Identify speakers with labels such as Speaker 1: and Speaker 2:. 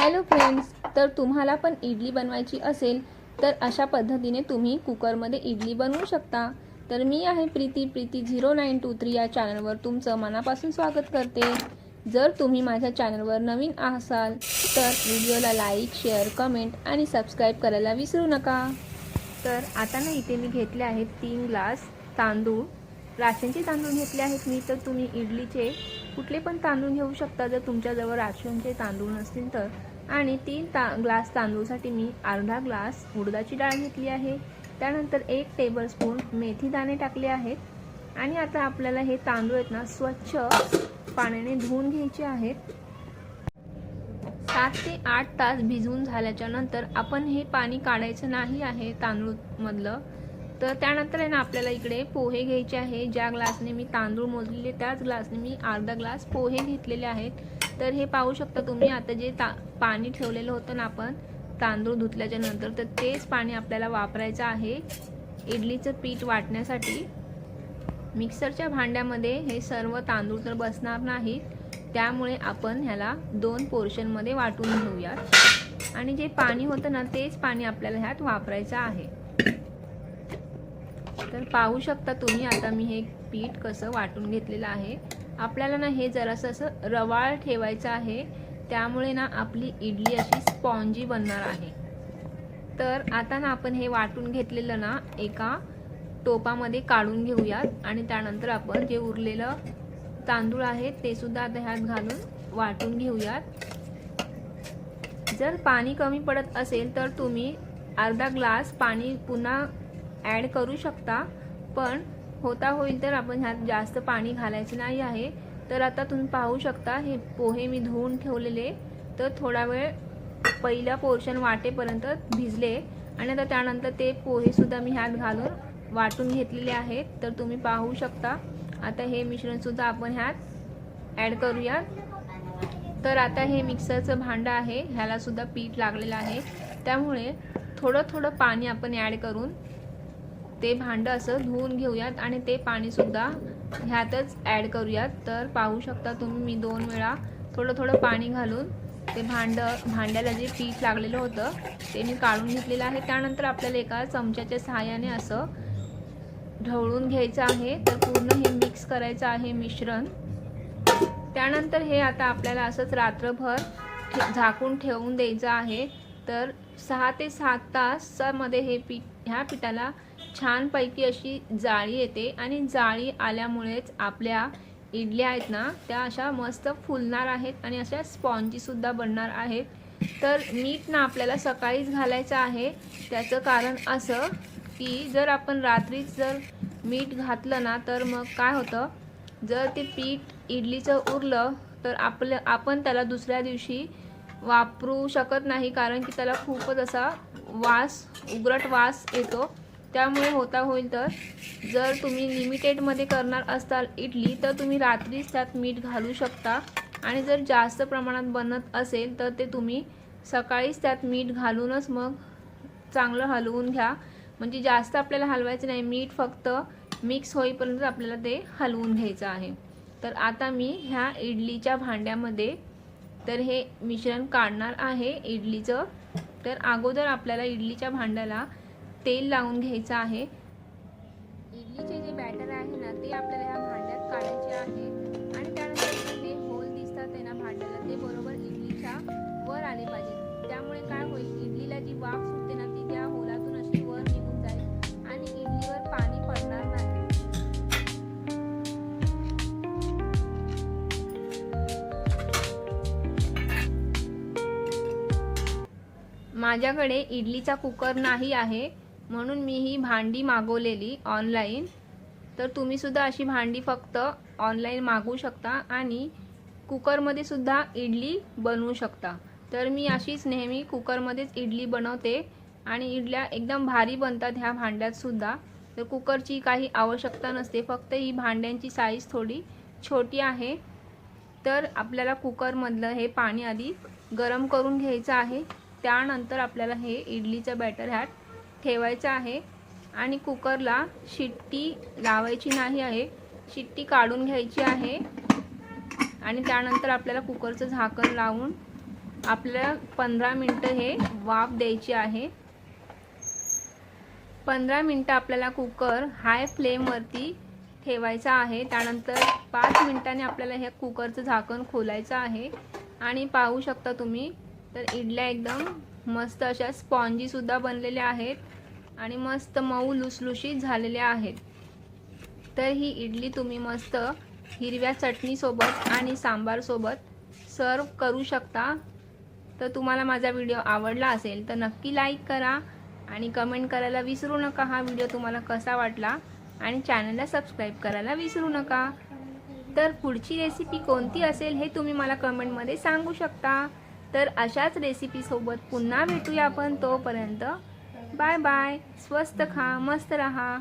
Speaker 1: Hello friends, तर तुम्हाला पण इडली बनवायची असेल तर अशा पद्धतीने तुम्ही कुकरमध्ये इडली बनवू शकता। तर मी आहे प्रीती 0923 या चॅनलवर तुमचं मनापासून स्वागत करते। जर तुम्ही माझ्या चॅनलवर नवीन असाल तर व्हिडिओला लाईक, शेअर, कमेंट आणि सबस्क्राईब करायला विसरू नका। तर आता ना इथे मी घेतले आहेत 3 ग्लास तांदूळ। राशनचे तांदूळ घेतले आहेत मी, तर तुम्ही इडलीचे कुठले पण तांदूळ घेऊ शकता जर तुमच्याजवळ राशनचे तांदूळ नसतील तर। आणि 3 ग्लास तांदूळसाठी मी अर्धा ग्लास उडदाची डाळ घेतली आहे। त्यानंतर 1 टेबलस्पून मेथी दाणे टाकले आहेत। आणि आता आपल्याला हे तांदूळ आहेत ना स्वच्छ पाण्याने धुवून घ्यायचे आहेत। 7 ते 8 तास भिजवून झाल्याच्या नंतर आपण हे पाणी काढायचं नाही आहे तांदूळ मधलं। तर त्यानंतर आहे ना आपल्याला इकडे पोहे घ्यायचे आहे। ज्या ग्लासने मी तांदूळ मोजलेले त्याच ग्लासने मी अर्धा ग्लास पोहे घेतलेले आहेत। तर हे पाहू शकता तुम्ही, आता जे पाणी ठेवलेलं होतं ना आपण तांदूळ धुतल्याच्या नंतर, तर तेच पाणी आपल्याला वापरायचं आहे इडलीचं पीठ वाटण्यासाठी। मिक्सरच्या भांड्यामध्ये हे सर्व तांदूळ तर बसणार नाहीत, त्यामुळे आपण ह्याला 2 पोर्शनमध्ये वाटून घेऊयात। आणि जे पाणी होतं ना तेच पाणी आपल्याला ह्यात वापरायचं आहे। तर पाहू शकता तुम्ही, आता मी हे पीठ कसं वाटून घेतलेलं आहे। आपल्याला ना हे जरासं असं रवाळ ठेवायचं आहे, त्यामुळे ना आपली इडली अशी स्पॉन्जी बनणार आहे। तर आता ना आपण हे वाटून घेतलेलं ना एका टोपामध्ये काढून घेऊयात। आणि त्यानंतर आपण जे उरलेलं तांदूळ आहे ते सुद्धा आता ह्यात घालून वाटून घेऊयात। जर पाणी कमी पडत असेल तर तुम्ही अर्धा ग्लास पाणी पुन्हा ॲड करू शकता, पण होता होईल तर आपण ह्यात जास्त पाणी घालायचं नाही आहे। तर आता तुम्ही पाहू शकता हे पोहे मी धुवून ठेवलेले, तर थोडा वेळ पहिला पोर्शन वाटेपर्यंत भिजले। आणि आता त्यानंतर ते पोहे सुद्धा मी ह्यात घालून वाटून घेतलेले आहेत। तर तुम्ही पाहू शकता आता हे मिश्रण सुद्धा आपण ह्यात ॲड करूयात। तर आता हे मिक्सरचं भांडं आहे, ह्याला सुद्धा पीठ लागलेलं आहे, त्यामुळे थोडं थोडं पाणी आपण ॲड करून ते भांडं असं धुवून घेऊयात आणि ते पाणी सुद्धा ह्यातच ॲड करूयात। तर पाहू शकता तुम्ही, मी 2 वेळा थोडं थोडं पाणी घालून ते भांड्याला जे पीठ लागलेलं होतं ते मी काढून घेतलेलं आहे। त्यानंतर आपल्याला एका चमच्याच्या सहाय्याने असं ढवळून घ्यायचं आहे। तर पूर्ण हे मिक्स करायचं आहे मिश्रण। त्यानंतर हे आता आपल्याला असंच रात्रभर झाकून ठेवून द्यायचं आहे। तर 6 ते 7 तासामध्ये हे ह्या पिठाला छानपैकी अशी जाळी येते, आणि जाळी आल्यामुळेच आपल्या इडल्या आहेत ना त्या अशा मस्त फुलणार आहेत आणि अशा स्पॉन्जी सुद्धा बनणार आहेत। तर मीठ ना आपल्याला सकाळीच घालायचं आहे। त्याचं कारण असं की जर आपण रात्रीच जर मीठ घातलं ना तर मग काय होतं, जर ते पीठ इडलीचं उरलं तर आपण त्याला दुसऱ्या दिवशी वापरू शकत नाही, कारण की त्याला खूपच असा उग्रट वास येतो। त्यामुळे होता होईल तर जर तुम्ही लिमिटेडमध्ये करणार असाल इडली तर तुम्ही रात्रीच त्यात मीठ घालू शकता। आणि जर जास्त प्रमाणात बनत असेल तर ते तुम्ही सकाळीच त्यात मीठ घालूनच मग चांगलं हलवून घ्या। म्हणजे जास्त आपल्याला हलवायचं नाही, मीठ फक्त मिक्स होईपर्यंत आपल्याला ते हलवून घ्यायचं आहे। तर आता मी ह्या इडलीच्या भांड्यामध्ये तर हे मिश्रण काढणार आहे इडलीचं। तर अगोदर आपल्याला इडलीच्या भांड्याला तेल लावून घ्यायचं आहे। इडलीचे जे बॅटर आहे ना ते आपल्याला ह्या भांड्यात काढायचे आहे। आणि त्यानंतर ते होल दिसतात आहे ना भांड्याला, ते बरोबर इडलीच्या वर आले पाहिजे। त्यामुळे काय होईल, इडलीला जी वाफ सुटते ना ती त्या होलातून अशी वर निघून जाईल आणि इडलीवर पाणी पडणार नाही। माझ्याकडे इडलीचा कुकर नाही आहे, म्हणून मी ही भांडी मागवलेली ऑनलाईन। तर तुम्ही सुद्धा अशी भांडी फक्त ऑनलाईन मागवू शकता आणि कुकरमध्ये सुद्धा इडली बनवू शकता। तर मी अशीच नेहमी कुकरमध्येच इडली बनवते आणि इडल्या एकदम भारी बनतात ह्या भांड्यात सुद्धा। तर कुकरची काही आवश्यकता नसते, फक्त ही भांड्यांची साईज थोडी छोटी आहे। तर आपल्याला कुकरमधलं हे पाणी आधी गरम करून घ्यायचं आहे। त्यानंतर आपल्याला हे इडलीचं बॅटर ह्यात ठेवायचं आहे आणि कुकरला शिट्टी लावायची नाही आहे, शिट्टी काढून घ्यायची आहे। आणि त्यानंतर आपल्याला कुकरचं झाकण लावून आपल्याला 15 मिनटं हे वाफ द्यायची आहे. 15 मिनटं आपल्याला कुकर हाय फ्लेमवरती ठेवायचा आहे. त्यानंतर 5 मिनिटांनी आपल्याला हे कुकरचं झाकण खोलायचं आहे आणि पाहू शकता तुम्ही तर इडल्या एकदम मस्त अशा स्पॉन्जीसुद्धा बनलेल्या आहेत आणि मस्त मऊ लुसलुशीत झालेल्या आहेत. तर ही इडली तुम्ही मस्त हिरव्या चटणीसोबत आणि सांबारसोबत सर्व करू शकता. तर तुम्हाला माझा व्हिडिओ आवडला असेल तर नक्की लाईक करा आणि कमेंट करायला विसरू नका हा व्हिडिओ तुम्हाला कसा वाटला आणि चॅनलला सबस्क्राईब करायला विसरू नका. तर पुढची रेसिपी कोणती असेल हे तुम्ही मला कमेंटमध्ये सांगू शकता. तर अशाच रेसिपीसोबत पुन्हा भेटूया आपण. तोपर्यंत बाय बाय. स्वस्त खा, मस्त रहा.